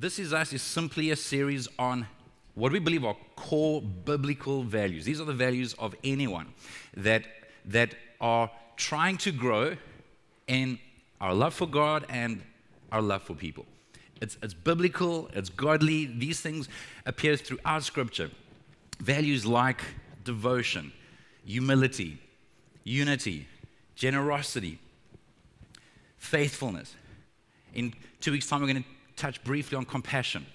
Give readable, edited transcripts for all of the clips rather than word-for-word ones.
This is simply a series on what we believe are core biblical values. These are the values of anyone that are trying to grow in our love for God and our love for people. It's biblical, it's godly. These things appear throughout Scripture. Values like devotion, humility, unity, generosity, faithfulness. In 2 weeks' time, we're going to touch briefly on compassion.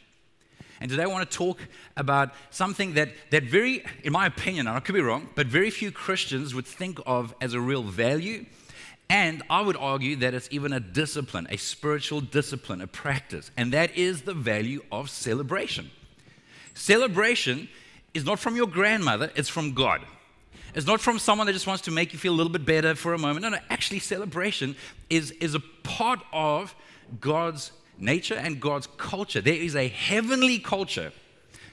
And today I want to talk about something that very, in my opinion, and I could be wrong, but very few Christians would think of as a real value. And I would argue that it's even a discipline, a spiritual discipline, a practice. And that is the value of celebration. Celebration is not from your grandmother, it's from God. It's not from someone that just wants to make you feel a little bit better for a moment. No, actually celebration is a part of God's nature and God's culture. There is a heavenly culture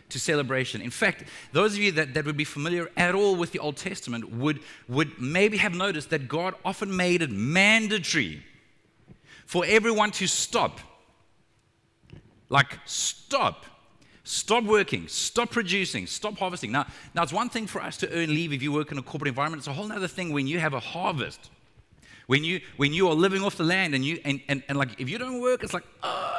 to celebration. In fact, those of you that would be familiar at all with the Old Testament would maybe have noticed that God often made it mandatory for everyone to stop. Like, stop working, stop producing, stop harvesting. Now it's one thing for us to earn leave if you work in a corporate environment. It's a whole other thing when you have a harvest. When you are living off the land and like if you don't work, it's like,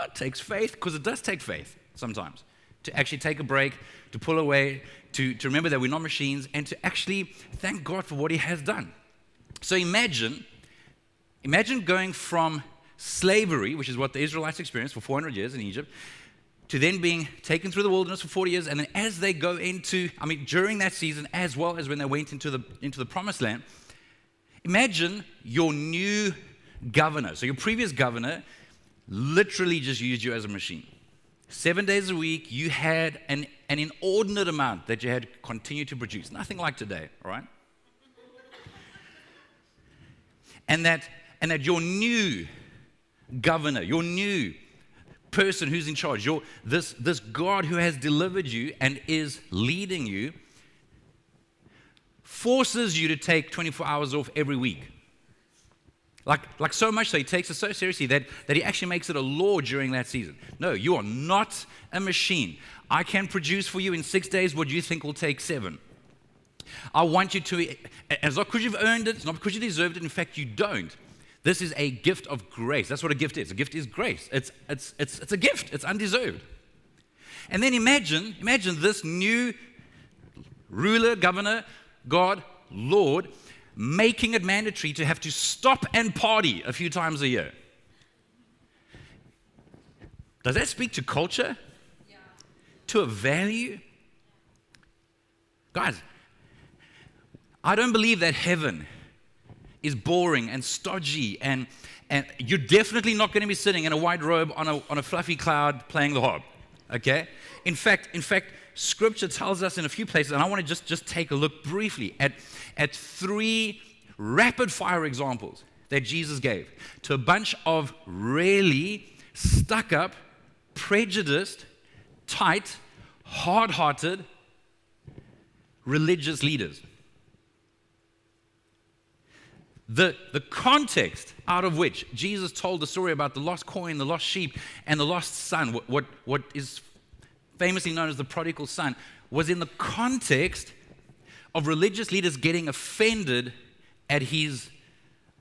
it takes faith, because it does take faith sometimes to actually take a break, to pull away, to remember that we're not machines, and to actually thank God for what He has done. So imagine going from slavery, which is what the Israelites experienced for 400 years in Egypt, to then being taken through the wilderness for 40 years, and then as they go into, during that season, as well as when they went into the promised land, imagine your new governor. So your previous governor literally just used you as a machine. 7 days a week, you had an inordinate amount that you had to continue to produce. Nothing like today, all right? And that your new governor, your new person who's in charge, this God who has delivered you and is leading you, forces you to take 24 hours off every week. Like so much so, he takes it so seriously that he actually makes it a law during that season. No, you are not a machine. I can produce for you in 6 days what you think will take 7. I want you to, it's not because you've earned it, it's not because you deserved it, in fact you don't. This is a gift of grace. That's what a gift is. A gift is grace. It's a gift. It's undeserved. And then imagine this new ruler, governor, God, Lord, making it mandatory to have to stop and party a few times a year. Does that speak to culture? Yeah. To a value? Guys, I don't believe that heaven is boring and stodgy, and you're definitely not going to be sitting in a white robe on a fluffy cloud playing the harp. Okay? In fact, Scripture tells us in a few places, and I want to just take a look briefly at 3 rapid-fire examples that Jesus gave to a bunch of really stuck-up, prejudiced, tight, hard-hearted religious leaders. The context out of which Jesus told the story about the lost coin, the lost sheep, and the lost son, what is famously known as the Prodigal Son, was in the context of religious leaders getting offended at his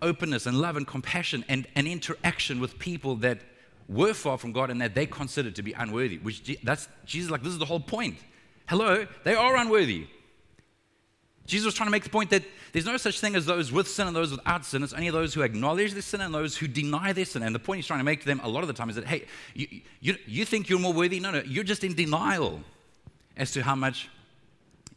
openness and love and compassion and interaction with people that were far from God and that they considered to be unworthy. That's Jesus, like, this is the whole point. Hello, they are unworthy. Jesus was trying to make the point that there's no such thing as those with sin and those without sin. It's only those who acknowledge their sin and those who deny their sin. And the point he's trying to make to them a lot of the time is that, hey, you think you're more worthy? No, you're just in denial as to how much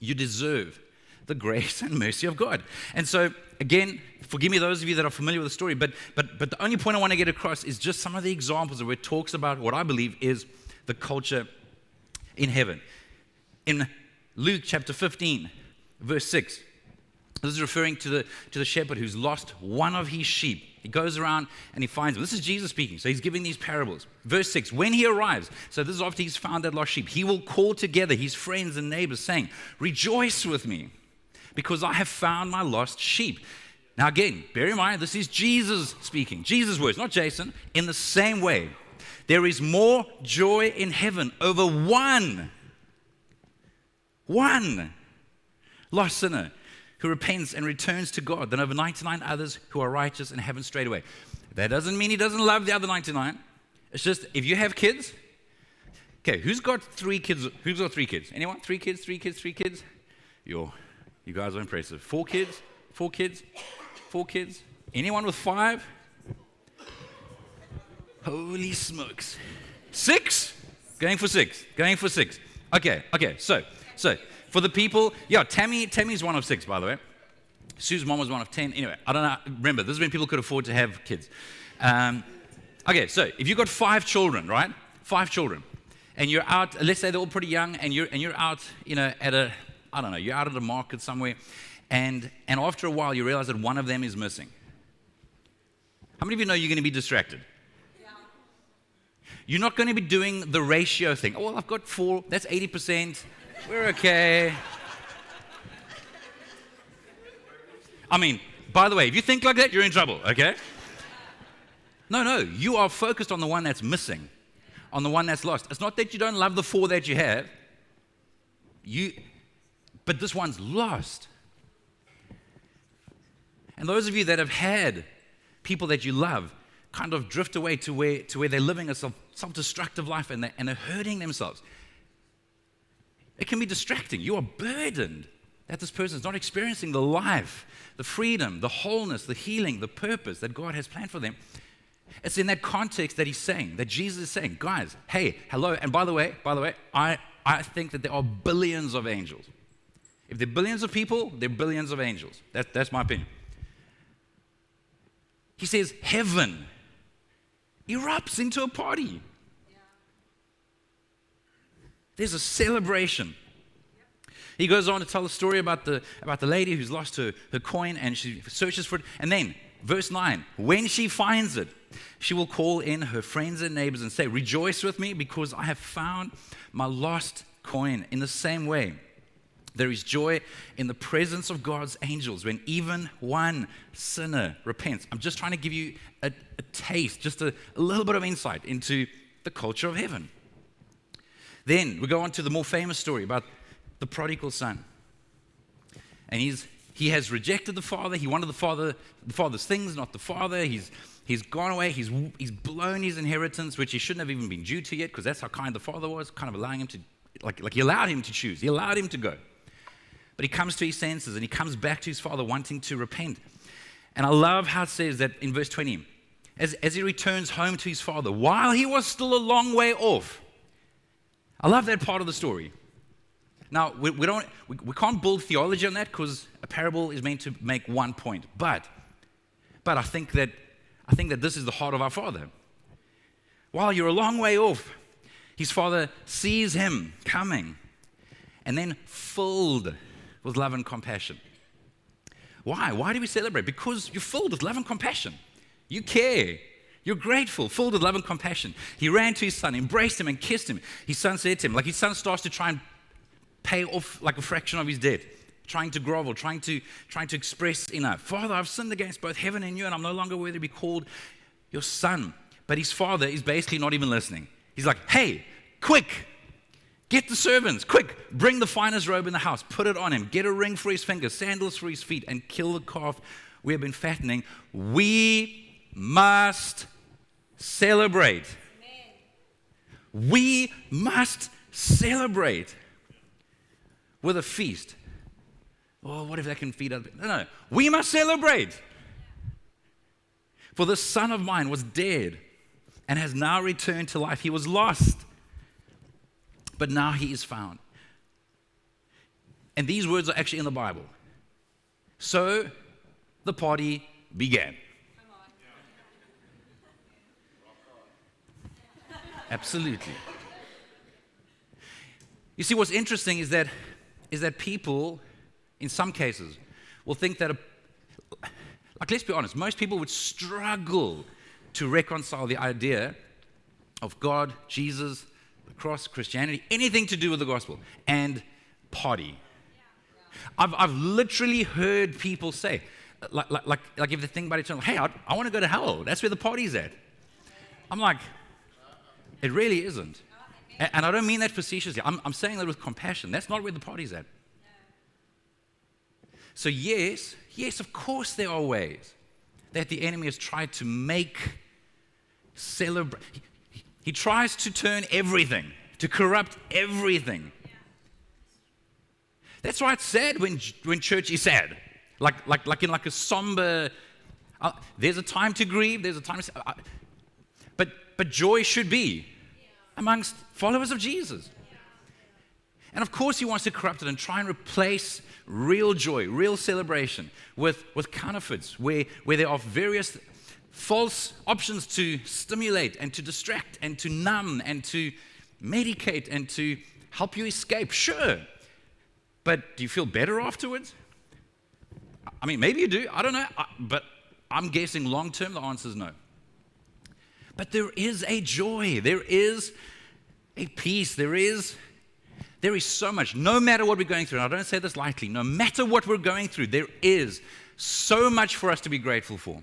you deserve the grace and mercy of God. And so, again, forgive me those of you that are familiar with the story, but the only point I want to get across is just some of the examples where it talks about what I believe is the culture in heaven. In Luke chapter 15, verse 6, this is referring to the shepherd who's lost one of his sheep. He goes around and he finds him. This is Jesus speaking, so he's giving these parables. Verse 6, when he arrives, so this is after he's found that lost sheep, he will call together his friends and neighbors, saying, rejoice with me, because I have found my lost sheep. Now again, bear in mind, this is Jesus speaking, Jesus' words, not Jason. In the same way there is more joy in heaven over one lost sinner who repents and returns to God than over 99 others who are righteous and heaven straight away. That doesn't mean he doesn't love the other 99. It's just, if you have kids, okay, who's got 3 kids? Who's got 3 kids? Anyone? 3 kids, 3 kids, 3 kids? You guys are impressive. 4 kids? 4 kids? 4 kids? Anyone with 5? Holy smokes. 6? Going for 6. Going for 6. Okay, so for the people, Tammy's one of 6, by the way. Sue's mom was one of 10. Anyway, I don't know. Remember, this is when people could afford to have kids. Okay, so if you've got 5 children, right? 5 children, and you're out, let's say they're all pretty young, and you're out, at a, I don't know, you're out at a market somewhere, and after a while you realize that one of them is missing. How many of you know you're going to be distracted? You're not going to be doing the ratio thing. Oh, well, I've got 4, that's 80%. We're okay. I mean, by the way, if you think like that, you're in trouble, okay? No, you are focused on the one that's missing, on the one that's lost. It's not that you don't love the 4 that you have, but this one's lost. And those of you that have had people that you love kind of drift away to where they're living a self-destructive life and they're hurting themselves, it can be distracting. You are burdened that this person is not experiencing the life, the freedom, the wholeness, the healing, the purpose that God has planned for them. It's in that context that he's saying, that Jesus is saying, guys, hey, hello. And by the way, I think that there are billions of angels. If there are billions of people, there are billions of angels. That's my opinion. He says heaven erupts into a party. There's a celebration. He goes on to tell a story about the lady who's lost her coin, and she searches for it. And then, verse 9, when she finds it, she will call in her friends and neighbors and say, rejoice with me because I have found my lost coin. In the same way, there is joy in the presence of God's angels when even one sinner repents. I'm just trying to give you a taste, just a little bit of insight into the culture of heaven. Then we go on to the more famous story about the prodigal son. And he has rejected the father. He wanted the father's things, not the father. He's gone away. He's blown his inheritance, which he shouldn't have even been due to yet, because that's how kind the father was, kind of allowing him to, like he allowed him to choose. He allowed him to go. But he comes to his senses and he comes back to his father wanting to repent. And I love how it says that in verse 20, as he returns home to his father, while he was still a long way off. I love that part of the story. Now, we can't build theology on that because a parable is meant to make one point. But I think that this is the heart of our Father. While you're a long way off, his father sees him coming and then filled with love and compassion. Why? Why do we celebrate? Because you're filled with love and compassion. You care. You're grateful, filled with love and compassion. He ran to his son, embraced him, and kissed him. His son said to him, like his son starts to try and pay off like a fraction of his debt, trying to grovel, trying to express enough. Father, I've sinned against both heaven and you, and I'm no longer worthy to be called your son. But his father is basically not even listening. He's like, hey, quick, get the servants, quick, bring the finest robe in the house, put it on him, get a ring for his finger, sandals for his feet, and kill the calf we have been fattening. We must celebrate. Amen. We must celebrate with a feast. Oh, what if that can feed other people? No. We must celebrate. For this son of mine was dead and has now returned to life. He was lost, but now he is found. And these words are actually in the Bible. So the party began. Absolutely. You see, what's interesting is that people, in some cases, will think that, like, let's be honest, most people would struggle to reconcile the idea of God, Jesus, the cross, Christianity, anything to do with the gospel, and party. I've literally heard people say, like if they think about eternal, hey, I want to go to hell. That's where the party's at. I'm like, It really isn't. And I don't mean that facetiously. I'm saying that with compassion. That's not where the party's at. So yes, of course there are ways that the enemy has tried to make celebrate. He tries to turn everything, to corrupt everything. That's why it's sad when church is sad. Like in a somber, there's a time to grieve, there's a time to, but joy should be amongst followers of Jesus. And of course he wants to corrupt it and try and replace real joy, real celebration with counterfeits where there are various false options to stimulate and to distract and to numb and to medicate and to help you escape. Sure. But do you feel better afterwards? I mean, maybe you do. I don't know. But I'm guessing long term the answer is no. But there is a joy. There is a peace. There is so much. No matter what we're going through, and I don't say this lightly, no matter what we're going through, there is so much for us to be grateful for.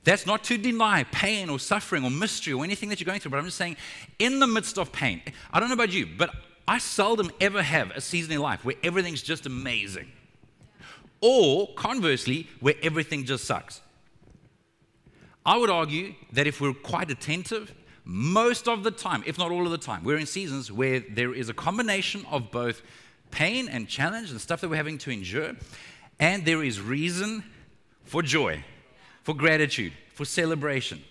That's not to deny pain or suffering or mystery or anything that you're going through, but I'm just saying, in the midst of pain, I don't know about you, but I seldom ever have a season in life where everything's just amazing. Or, conversely, where everything just sucks. I would argue that if we're quite attentive, most of the time, if not all of the time, we're in seasons where there is a combination of both pain and challenge and stuff that we're having to endure, and there is reason for joy, for gratitude, for celebration.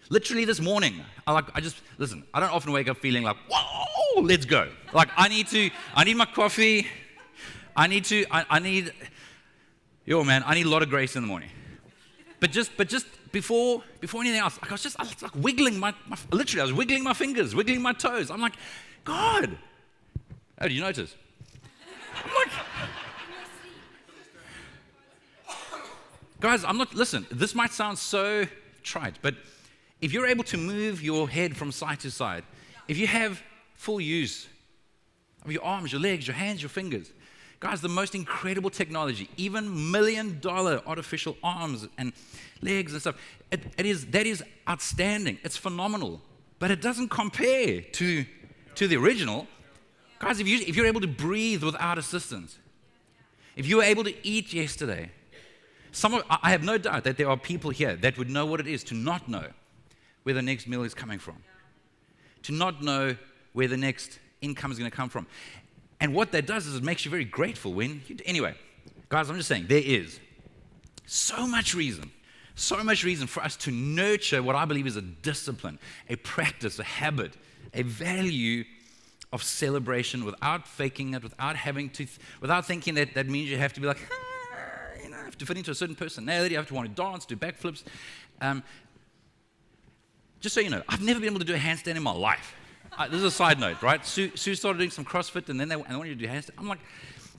Literally this morning, I don't often wake up feeling like, whoa, let's go. Like I need my coffee. I need a lot of grace in the morning. But just before anything else, I was like wiggling I was wiggling my fingers, wiggling my toes. I'm like, God. Oh, did you notice? I'm like, guys, listen, this might sound so trite, but if you're able to move your head from side to side, if you have full use of your arms, your legs, your hands, your fingers, guys, the most incredible technology, even $1 million artificial arms and legs and stuff, that is outstanding. It's phenomenal, but it doesn't compare to the original. Guys, if you're able to breathe without assistance, if you were able to eat yesterday, I have no doubt that there are people here that would know what it is to not know where the next meal is coming from, to not know where the next income is going to come from. And what that does is it makes you very grateful anyway, guys, I'm just saying, there is so much reason for us to nurture what I believe is a discipline, a practice, a habit, a value of celebration without faking it, without thinking that means you have to be like, have to fit into a certain personality, you have to want to dance, do backflips. Just so you know, I've never been able to do a handstand in my life. This is a side note, right? Sue started doing some CrossFit, and then they wanted you to do handstand. I'm like,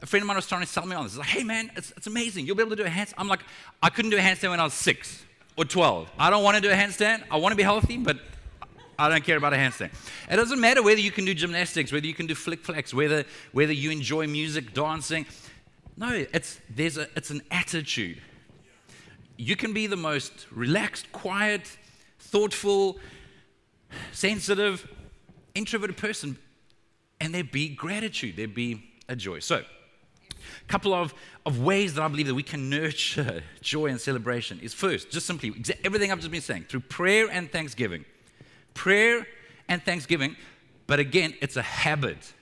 a friend of mine was trying to sell me on this. He's like, hey man, it's amazing. You'll be able to do a handstand. I'm like, I couldn't do a handstand when I was 6 or 12. I don't want to do a handstand. I want to be healthy, but I don't care about a handstand. It doesn't matter whether you can do gymnastics, whether you can do flick flags, whether you enjoy music, dancing. No, it's an attitude. You can be the most relaxed, quiet, thoughtful, sensitive, introverted person, and there be gratitude, there be a joy. So, a couple of ways that I believe that we can nurture joy and celebration is first, just simply, everything I've just been saying, through prayer and thanksgiving. Prayer and thanksgiving, but again, it's a habit.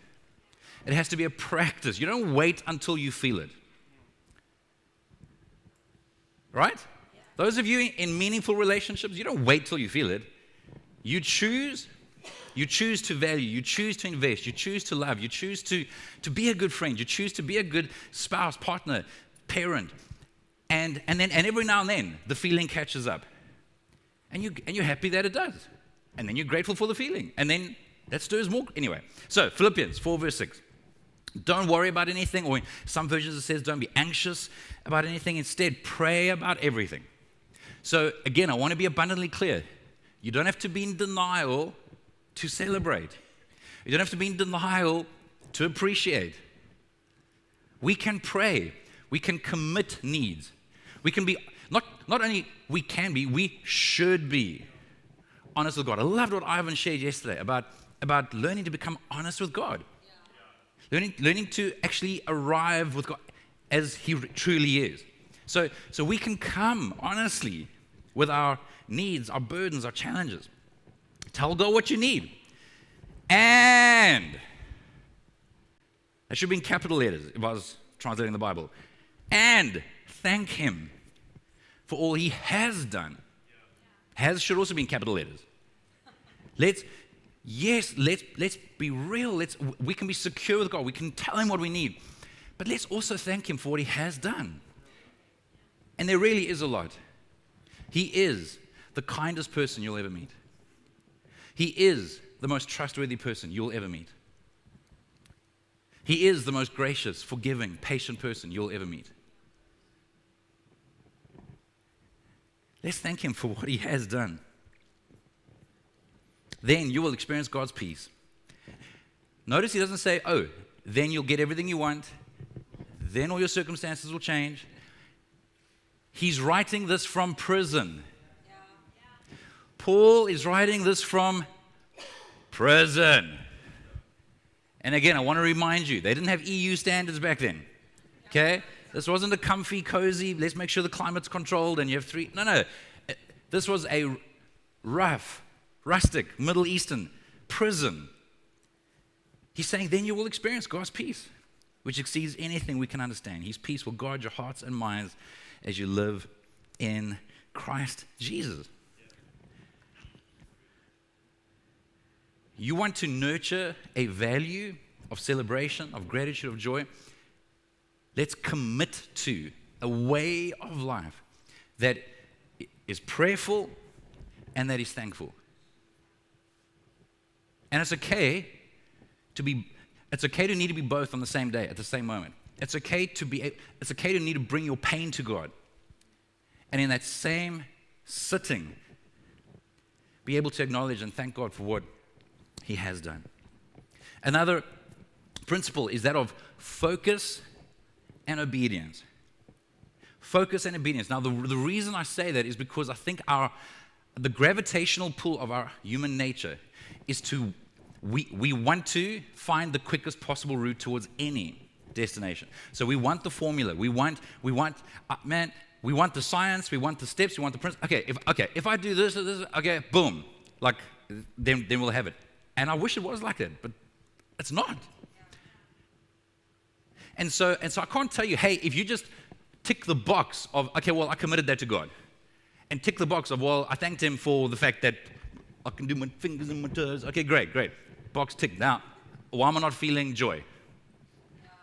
It has to be a practice. You don't wait until you feel it. Right? Those of you in meaningful relationships, you don't wait till you feel it. You choose to value, you choose to invest, you choose to love, you choose to be a good friend, you choose to be a good spouse, partner, parent. And every now and then the feeling catches up. And you're happy that it does. And then you're grateful for the feeling. And then that stirs more. Anyway, so Philippians 4 verse 6. Don't worry about anything, or in some versions it says don't be anxious about anything. Instead, pray about everything. So again, I want to be abundantly clear. You don't have to be in denial to celebrate. You don't have to be in denial to appreciate. We can pray. We can commit needs. We can be, not only we can be, we should be honest with God. I loved what Ivan shared yesterday about learning to become honest with God. Learning to actually arrive with God as He truly is. So we can come honestly with our needs, our burdens, our challenges. Tell God what you need. And that should be in capital letters if I was translating the Bible. And thank Him for all He has done. Has should also be in capital letters. Let's be real. We can be secure with God. We can tell Him what we need. But let's also thank Him for what He has done. And there really is a lot. He is the kindest person you'll ever meet. He is the most trustworthy person you'll ever meet. He is the most gracious, forgiving, patient person you'll ever meet. Let's thank Him for what He has done. Then you will experience God's peace. Notice He doesn't say, oh, then you'll get everything you want. Then all your circumstances will change. He's writing this from prison. Paul is writing this from prison. And again, I want to remind you, they didn't have EU standards back then. Okay? This wasn't a comfy, cozy, let's make sure the climate's controlled and you have three. No. This was a rough, rustic, Middle Eastern prison. He's saying, then you will experience God's peace, which exceeds anything we can understand. His peace will guard your hearts and minds as you live in Christ Jesus. You want to nurture a value of celebration, of gratitude, of joy. Let's commit to a way of life that is prayerful and that is thankful. And it's okay to need to be both on the same day, at the same moment. It's okay to need to bring your pain to God. And in that same sitting, be able to acknowledge and thank God for what He has done. Another principle is that of focus and obedience. Focus and obedience. Now, the reason I say that is because I think the gravitational pull of our human nature is we want to find the quickest possible route towards any destination. So we want the formula. We want the science. We want the steps. We want the principle. If I do this, okay, boom, then we'll have it. And I wish it was like that, but it's not. And so I can't tell you, hey, if you just tick the box of, okay, well, I committed that to God, and tick the box of, well, I thanked Him for the fact that I can do my fingers and my toes. Okay, great. Box ticked. Now, why am I not feeling joy?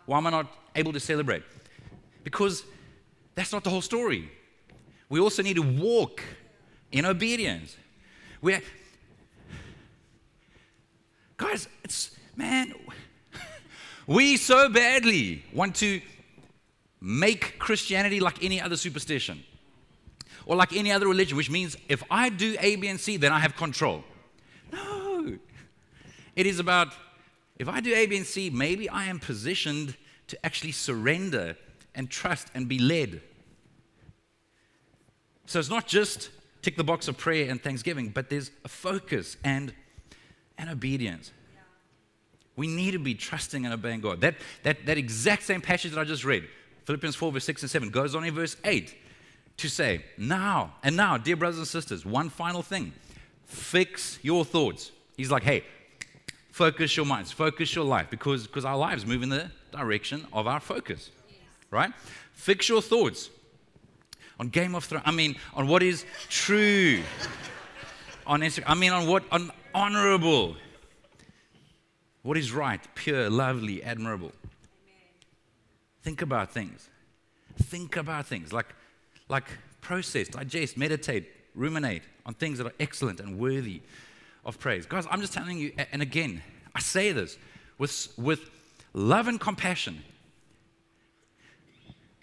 Why am I not able to celebrate? Because that's not the whole story. We also need to walk in obedience. Guys, we so badly want to make Christianity like any other superstition or like any other religion, which means if I do A, B, and C, then I have control. No. It is about, if I do A, B, and C, maybe I am positioned to actually surrender and trust and be led. So it's not just tick the box of prayer and thanksgiving, but there's a focus and obedience. We need to be trusting and obeying God. That exact same passage that I just read, Philippians 4, verse 6 and 7, goes on in verse 8 to say, now, dear brothers and sisters, one final thing. Fix your thoughts. He's like, hey, focus your minds, focus your life, because our lives move in the direction of our focus, right? Fix your thoughts on Game of Thrones. On what is true. On Instagram. On honorable. What is right, pure, lovely, admirable. Think about things. Like process, digest, meditate, ruminate on things that are excellent and worthy of praise. Guys, I'm just telling you, and again, I say this with love and compassion.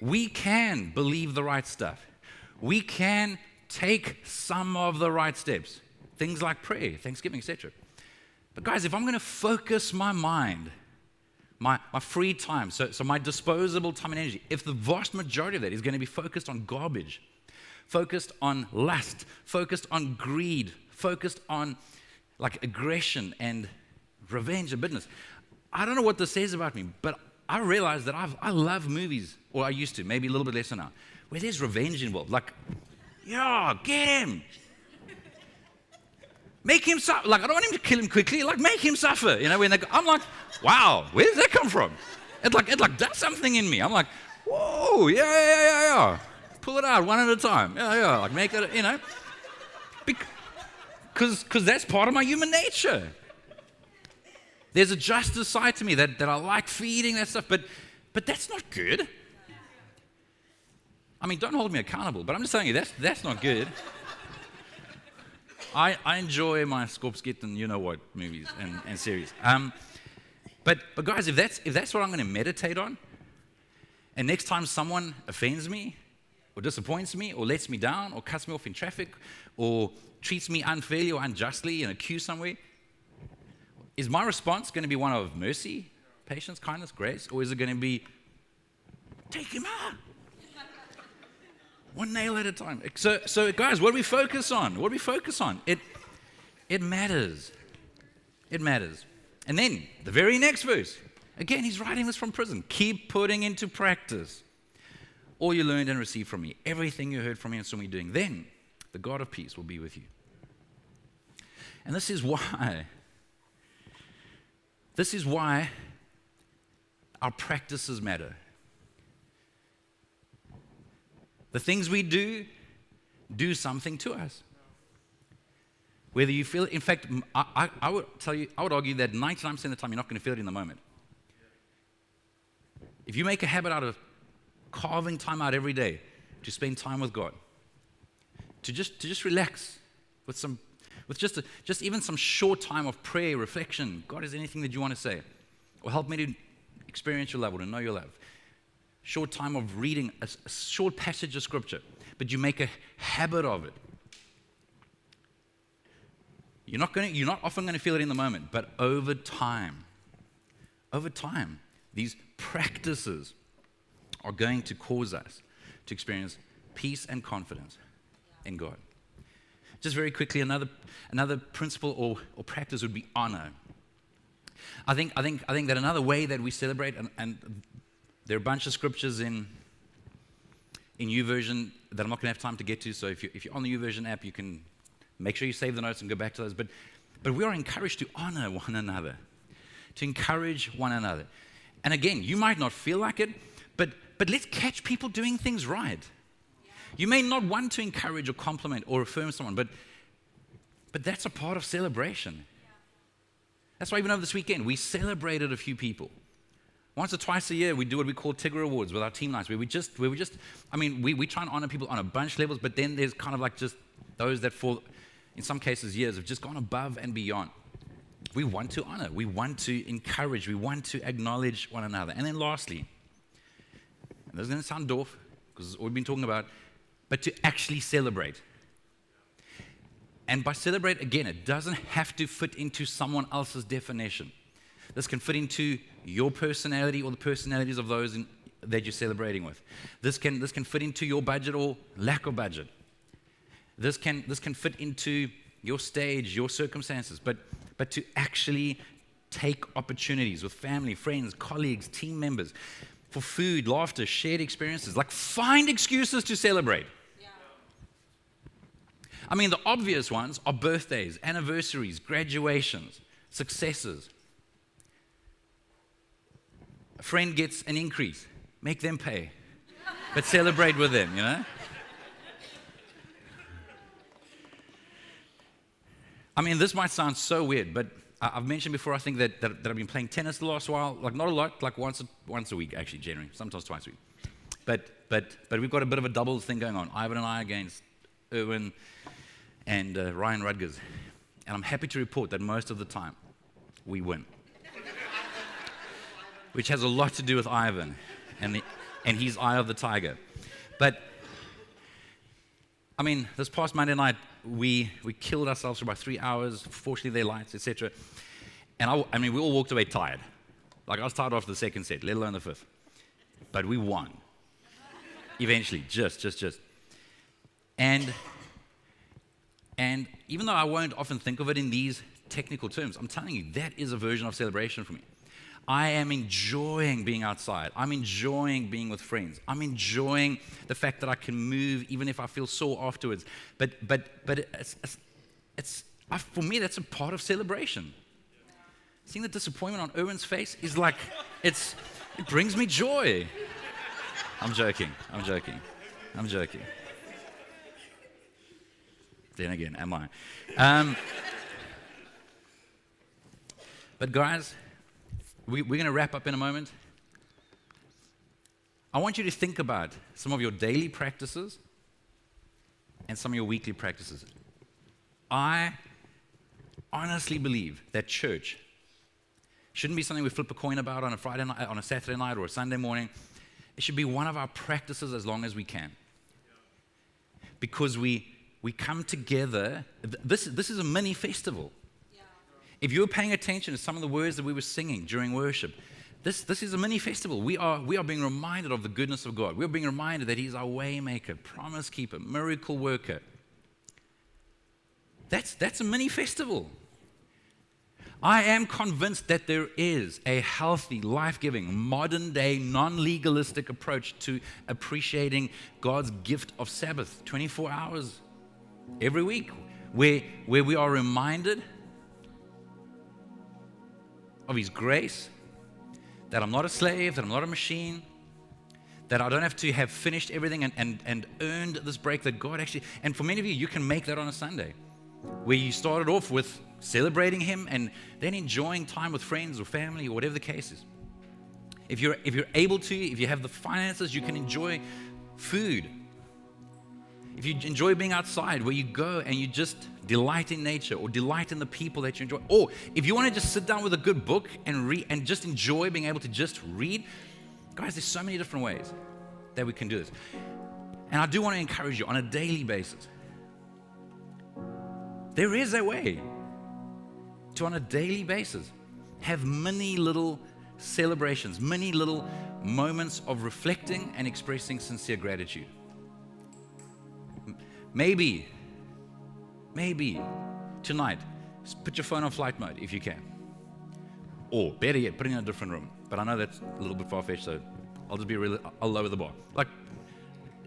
We can believe the right stuff. We can take some of the right steps. Things like prayer, thanksgiving, etc. But guys, if I'm going to focus my mind, my free time, so my disposable time and energy, if the vast majority of that is going to be focused on garbage, focused on lust, focused on greed, focused on like aggression and revenge and bitterness. I don't know what this says about me, but I realize that I love movies, or I used to, maybe a little bit less now, where there's revenge involved. Like, yeah, get him. Make him suffer. Like, I don't want him to kill him quickly. Like, make him suffer. You know, I'm like, wow, where does that come from? It does something in me. I'm like, whoa, yeah. Pull it out one at a time. Yeah. Like, make it, you know. Because that's part of my human nature. There's a justice side to me that I like feeding that stuff, but that's not good. I mean, don't hold me accountable, but I'm just telling you, that's not good. I enjoy my Skorpskit and you-know-what movies and series. But guys, if that's what I'm going to meditate on, and next time someone offends me, or disappoints me, or lets me down, or cuts me off in traffic, or treats me unfairly or unjustly in a queue somewhere, is my response going to be one of mercy, patience, kindness, grace, or is it going to be, take him out? One nail at a time. So guys, what do we focus on? It matters. It matters. And then, the very next verse, again, he's writing this from prison. Keep putting into practice all you learned and received from me, everything you heard from me and saw me doing. Then, the God of peace will be with you. And this is why our practices matter. The things we do something to us. Whether you feel it, in fact, I would tell you, I would argue that 99% of the time you're not going to feel it in the moment. If you make a habit out of carving time out every day to spend time with God, to just relax with just even some short time of prayer, reflection. God, is there anything that you want to say? Or help me to experience your love or to know your love. Short time of reading a short passage of scripture, but you make a habit of it. You're not often going to feel it in the moment, but over time, these practices are going to cause us to experience peace and confidence in God. Just very quickly, another principle or practice would be honor. I think that another way that we celebrate, and there are a bunch of scriptures in YouVersion that I'm not going to have time to get to. So if you're on the YouVersion app, you can make sure you save the notes and go back to those. But we are encouraged to honor one another, to encourage one another. And again, you might not feel like it, but let's catch people doing things right. You may not want to encourage or compliment or affirm someone, but that's a part of celebration. That's why even over this weekend, we celebrated a few people. Once or twice a year, we do what we call Tigger Awards with our team nights, where we try and honor people on a bunch of levels, but then there's kind of like just those that for, in some cases, years have just gone above and beyond. We want to honor, we want to encourage, we want to acknowledge one another. And then lastly, and this is going to sound dwarf, because it's all we've been talking about, but to actually celebrate. And by celebrate, again, it doesn't have to fit into someone else's definition. This can fit into your personality or the personalities of those that you're celebrating with. This can fit into your budget or lack of budget. This can fit into your stage, your circumstances, but to actually take opportunities with family, friends, colleagues, team members, for food, laughter, shared experiences. Like, find excuses to celebrate. Yeah. I mean, the obvious ones are birthdays, anniversaries, graduations, successes. A friend gets an increase, make them pay, but celebrate with them, you know? I mean, this might sound so weird, but I've mentioned before, I think that I've been playing tennis the last while, like not a lot, like once a week actually, generally, sometimes twice a week. But we've got a bit of a doubles thing going on. Ivan and I against Erwin and Ryan Rutgers. And I'm happy to report that most of the time we win. Which has a lot to do with Ivan and his eye of the tiger. But I mean, this past Monday night, we killed ourselves for about 3 hours, fortunately their lights, etc. And I mean, we all walked away tired. Like, I was tired after the second set, let alone the fifth. But we won. Eventually, just. And And even though I won't often think of it in these technical terms, I'm telling you, that is a version of celebration for me. I am enjoying being outside. I'm enjoying being with friends. I'm enjoying the fact that I can move even if I feel sore afterwards. But for me, that's a part of celebration. Seeing the disappointment on Erwin's face is like, it brings me joy. I'm joking. Then again, am I? But guys, we're going to wrap up in a moment. I want you to think about some of your daily practices and some of your weekly practices. I honestly believe that church shouldn't be something we flip a coin about on a Friday night, on a Saturday night, or a Sunday morning. It should be one of our practices as long as we can. Because we come together. This is a mini festival. If you were paying attention to some of the words that we were singing during worship, this is a mini festival. We are being reminded of the goodness of God. We're being reminded that He's our way maker, promise keeper, miracle worker. That's a mini festival. I am convinced that there is a healthy, life-giving, modern-day, non-legalistic approach to appreciating God's gift of Sabbath, 24 hours every week, where we are reminded of His grace, that I'm not a slave, that I'm not a machine, that I don't have to have finished everything and earned this break that God actually, and for many of you, you can make that on a Sunday, where you started off with celebrating Him and then enjoying time with friends or family or whatever the case is. If you're able to, if you have the finances, you can enjoy food. If you enjoy being outside, where you go and you just delight in nature or delight in the people that you enjoy. Or if you want to just sit down with a good book and read and just enjoy being able to just read, guys, there's so many different ways that we can do this. And I do want to encourage you on a daily basis. There is a way to, on a daily basis, have many little celebrations, many little moments of reflecting and expressing sincere gratitude. Maybe tonight, put your phone on flight mode if you can. Or better yet, put it in a different room. But I know that's a little bit far-fetched, so I'll lower the bar. Like,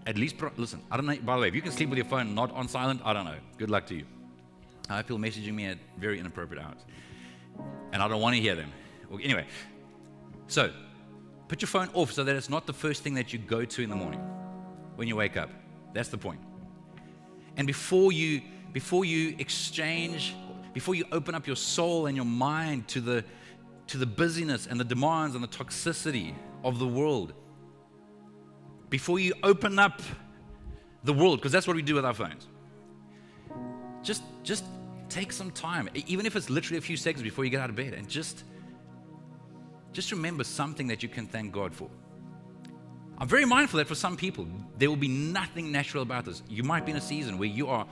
at least, listen, I don't know, by the way, if you can sleep with your phone not on silent, I don't know. Good luck to you. I have people messaging me at very inappropriate hours. And I don't want to hear them. Well, anyway, so put your phone off so that it's not the first thing that you go to in the morning when you wake up. That's the point. And before you open up your soul and your mind to the busyness and the demands and the toxicity of the world, before you open up the world, because that's what we do with our phones, just take some time, even if it's literally a few seconds before you get out of bed, and just remember something that you can thank God for. I'm very mindful that for some people, there will be nothing natural about this. You might be in a season where you're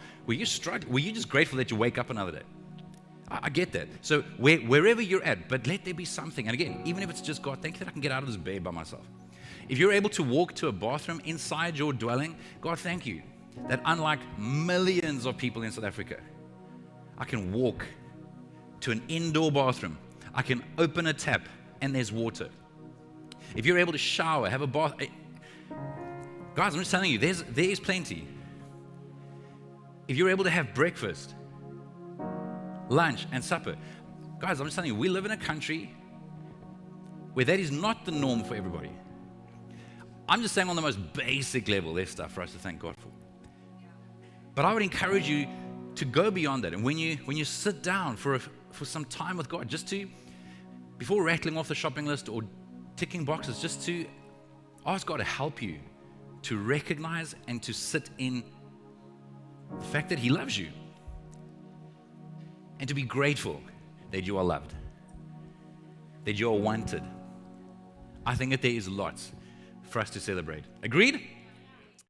struggling, where you're just grateful that you wake up another day. I get that. So wherever you're at, but let there be something. And again, even if it's just, God, thank you that I can get out of this bed by myself. If you're able to walk to a bathroom inside your dwelling, God, thank you that unlike millions of people in South Africa, I can walk to an indoor bathroom. I can open a tap and there's water. If you're able to shower, have a bath, guys, I'm just telling you, there is plenty. If you're able to have breakfast, lunch, and supper, guys, I'm just telling you, we live in a country where that is not the norm for everybody. I'm just saying on the most basic level, there's stuff for us to thank God for. But I would encourage you to go beyond that. And when you sit down for some time with God, just to, before rattling off the shopping list or ticking boxes, just to ask God to help you to recognize and to sit in the fact that He loves you, and to be grateful that you are loved, that you are wanted. I think that there is lots for us to celebrate. Agreed?